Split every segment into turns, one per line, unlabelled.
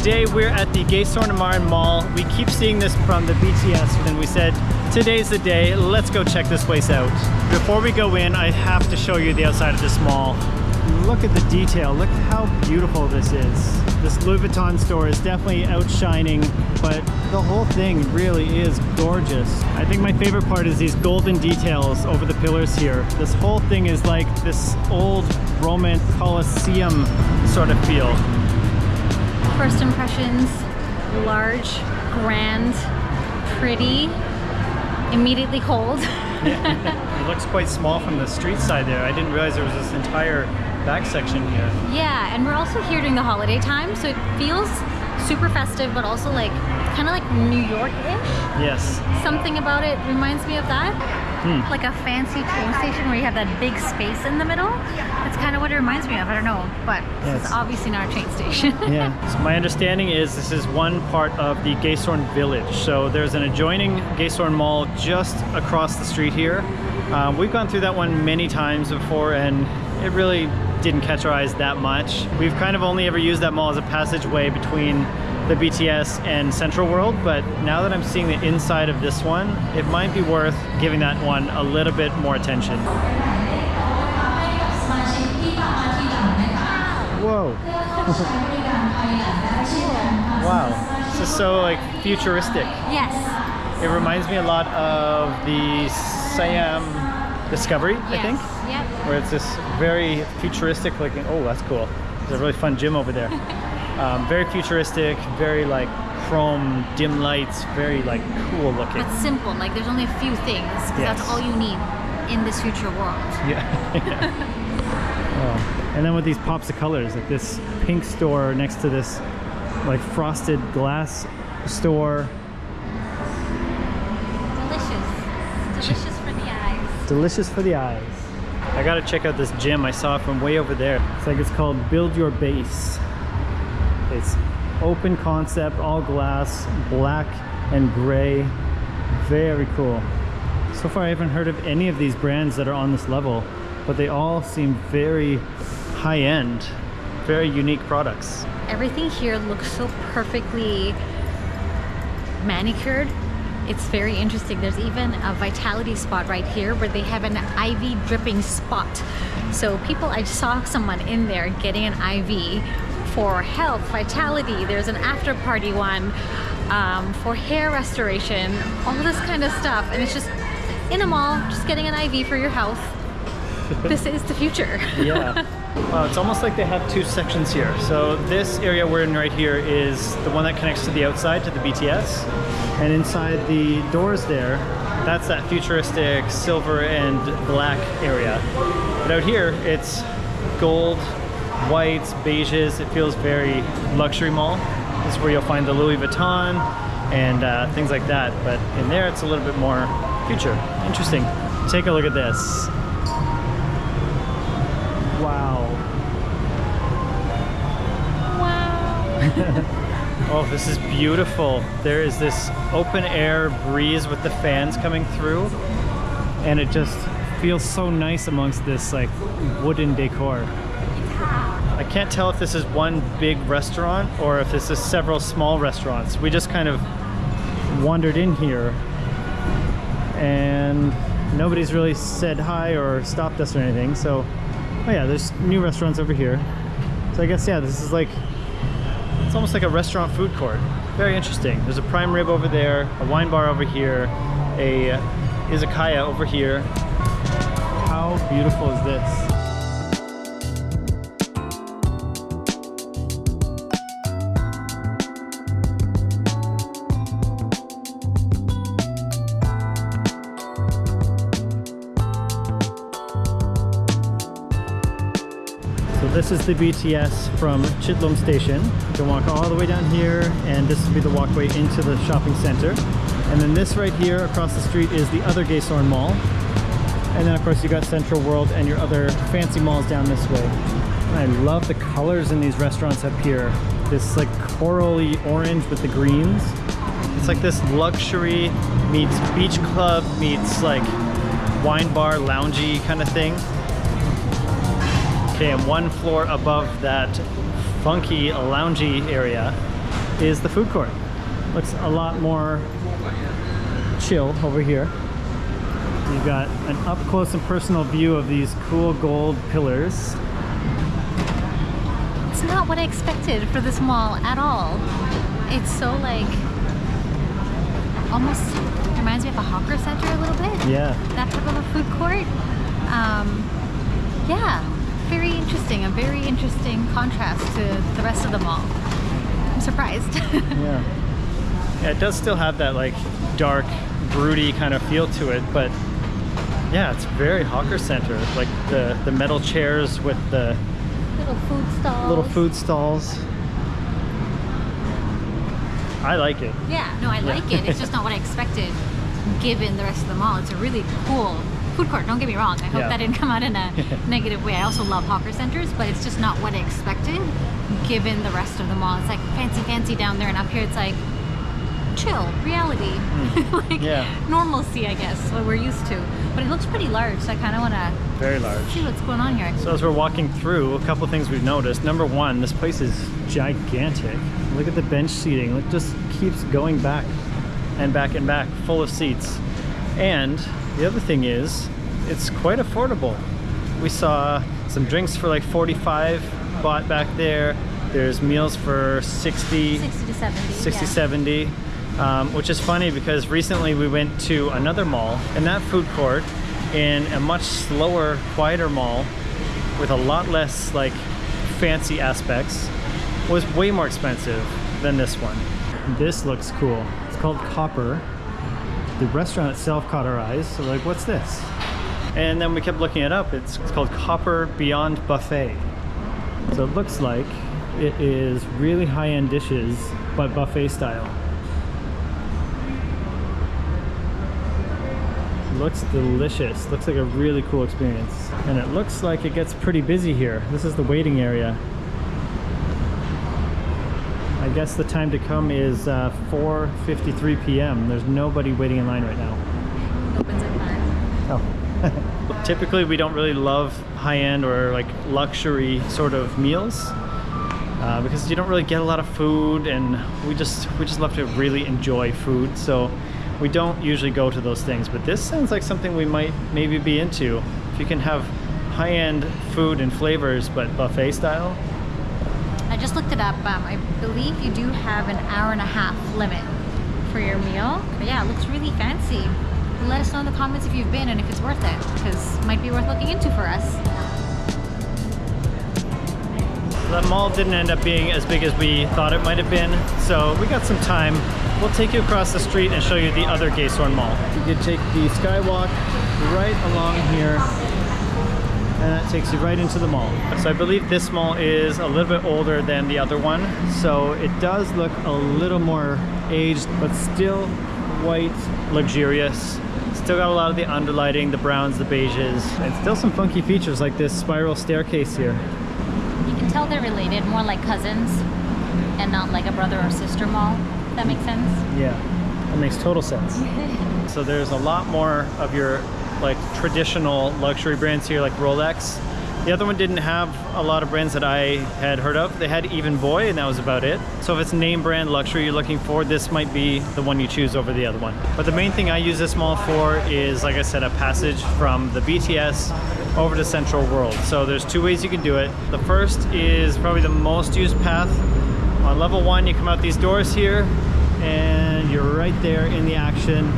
Today we're at the Gaysorn Amarin Mall. We keep seeing this from the BTS and we said, today's the day, let's go check this place out. Before we go in, I have to show you the outside of this mall. Look at the detail, look how beautiful this is. This Louis Vuitton store is definitely outshining, but the whole thing really is gorgeous. I think my favorite part is these golden details over the pillars here. This whole thing is like this old Roman Colosseum sort of feel.
First impressions, large, grand, pretty, immediately cold.
Yeah. It looks quite small from the street side there. I didn't realize there was this entire back section here.
Yeah, and we're also here during the holiday time, so it feels super festive, but also like kind of like New York-ish.
Yes.
Something about it reminds me of that. Like a fancy train station where you have that big space in the middle. It's kind of what it reminds me of. I don't know, but
yes.
It's obviously not a train station.
Yeah. So my understanding is this is one part of the Gaysorn village. So there's an adjoining Gaysorn Mall just across the street here. We've gone through that one many times before and it really didn't catch our eyes that much. We've kind of only ever used that mall as a passageway between the BTS and CentralwOrld, but now that I'm seeing the inside of this one, it might be worth giving that one a little bit more attention. Whoa. Wow. This is so like futuristic.
Yes.
It reminds me a lot of the Siam Discovery,
Yes.
I think.
Yep.
Where it's this very futuristic looking, oh, that's cool. There's a really fun gym over there. Very futuristic, very like chrome, dim lights, very like cool looking.
But simple, like there's only a few things, because
Yes.
that's all you need in this future world.
Yeah. Oh. And then with these pops of colors, like this pink store next to this like frosted glass store.
Delicious. Delicious for the eyes.
Delicious for the eyes. I gotta check out this gym I saw from way over there. It's like it's called Build Your Base. It's open concept, all glass, black and gray. Very cool. So far I haven't heard of any of these brands that are on this level, but they all seem very high-end, very unique products.
Everything here looks so perfectly manicured. It's very interesting. There's even a vitality spot right here where they have an IV dripping spot. So people, I saw someone in there getting an IV for health, vitality. There's an after party one for hair restoration, all this kind of stuff. And it's just in a mall, just getting an IV for your health. This is the future.
Yeah. It's almost like they have two sections here. So this area we're in right here is the one that connects to the outside, to the BTS. And inside the doors there, that's that futuristic silver and black area. But out here, it's gold, whites, beiges. It feels very luxury mall. This is where you'll find the Louis Vuitton and things like that. But in there, it's a little bit more future. Interesting. Take a look at this. Wow.
Wow.
Oh, this is beautiful. There is this open air breeze with the fans coming through, and it just feels so nice amongst this like wooden decor. I can't tell if this is one big restaurant or if this is several small restaurants. We just kind of wandered in here and nobody's really said hi or stopped us or anything. So, oh yeah, there's new restaurants over here. So I guess, yeah, this is like, it's almost like a restaurant food court. Very interesting. There's a prime rib over there, a wine bar over here, a izakaya over here. How beautiful is this? This is the BTS from Chitlam Station. You can walk all the way down here, and this will be the walkway into the shopping center. And then this right here across the street is the other Gaysorn Mall. And then of course you got CentralwOrld and your other fancy malls down this way. And I love the colors in these restaurants up here. This like corally orange with the greens. It's like this luxury meets beach club meets like wine bar loungy kind of thing. Okay, and one floor above that funky loungy area is the food court. Looks a lot more chill over here. You've got an up close and personal view of these cool gold pillars.
It's not what I expected for this mall at all. It's so like, almost reminds me of a hawker center a little bit.
Yeah.
That type of a food court. Yeah, very interesting. A very interesting contrast to the rest of the mall. I'm surprised.
Yeah. Yeah, it does still have that like dark, broody kind of feel to it, but yeah, it's very hawker center. Like the metal chairs with the little food stalls. I like it.
Yeah, no, I like it. It's just not what I expected given the rest of the mall. It's a really cool food court, don't get me wrong. I hope that didn't come out in a negative way. I also love hawker centers, but it's just not what I expected given the rest of the mall. It's like fancy down there, and up here it's like chill, reality, like normalcy, I guess, what we're used to. But it looks pretty large, so I kind of want to
very large.
See what's going on here.
So as we're walking through, a couple things we've noticed. Number one, this place is gigantic. Look at the bench seating. It just keeps going back and back and back, full of seats. And the other thing is, it's quite affordable. We saw some drinks for like 45 bought back there. There's meals for 60 to 70, which is funny because recently we went to another mall, and that food court in a much slower, quieter mall with a lot less like fancy aspects was way more expensive than this one. This looks cool. It's called Copper. The restaurant itself caught our eyes, so we're like, what's this? And then we kept looking it up. It's called Copper Beyond Buffet. So it looks like it is really high-end dishes, but buffet style. Looks delicious. Looks like a really cool experience. And it looks like it gets pretty busy here. This is the waiting area. I guess the time to come is 4:53 p.m. There's nobody waiting in line right now.
It opens at 5.
Oh. Typically we don't really love high-end or like luxury sort of meals because you don't really get a lot of food, and we just love to really enjoy food. So we don't usually go to those things, but this sounds like something we might maybe be into. If you can have high-end food and flavors, but buffet style.
I just looked it up. I believe you do have an hour-and-a-half limit for your meal. But yeah, it looks really fancy. Let us know in the comments if you've been and if it's worth it, because it might be worth looking into for us.
The mall didn't end up being as big as we thought it might have been, so we got some time. We'll take you across the street and show you the other Gaysorn Mall. You can take the skywalk right along here, and that takes you right into the mall. So I believe this mall is a little bit older than the other one, so it does look a little more aged, but still white, luxurious. Still got a lot of the underlighting, the browns, the beiges, and still some funky features like this spiral staircase here.
You can tell they're related, more like cousins and not like a brother or sister mall. That makes sense?
Yeah, that makes total sense. So there's a lot more of your like traditional luxury brands here, like Rolex. The other one didn't have a lot of brands that I had heard of. They had Even Boy, and that was about it. So if it's name brand luxury you're looking for, this might be the one you choose over the other one. But the main thing I use this mall for is, like I said, a passage from the BTS over to CentralwOrld. So there's two ways you can do it. The first is probably the most used path. On level 1, you come out these doors here, and you're right there in the action.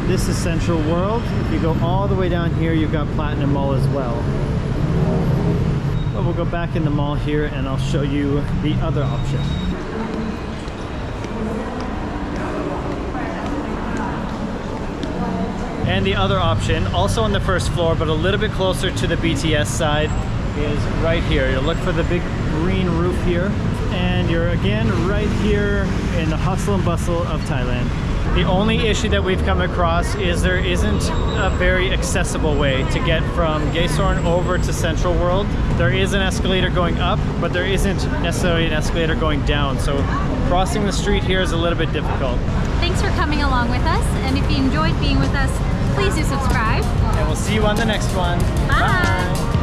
This is CentralwOrld. If you go all the way down here, you've got Platinum Mall as well. But we'll go back in the mall here and I'll show you the other option. And the other option, also on the first floor, but a little bit closer to the BTS side, is right here. You'll look for the big green roof here, and you're again right here in the hustle and bustle of Thailand. The only issue that we've come across is there isn't a very accessible way to get from Gaysorn over to CentralwOrld. There is an escalator going up, but there isn't necessarily an escalator going down. So crossing the street here is a little bit difficult.
Thanks for coming along with us, and if you enjoyed being with us, please do subscribe.
And we'll see you on the next one.
Bye.
Bye.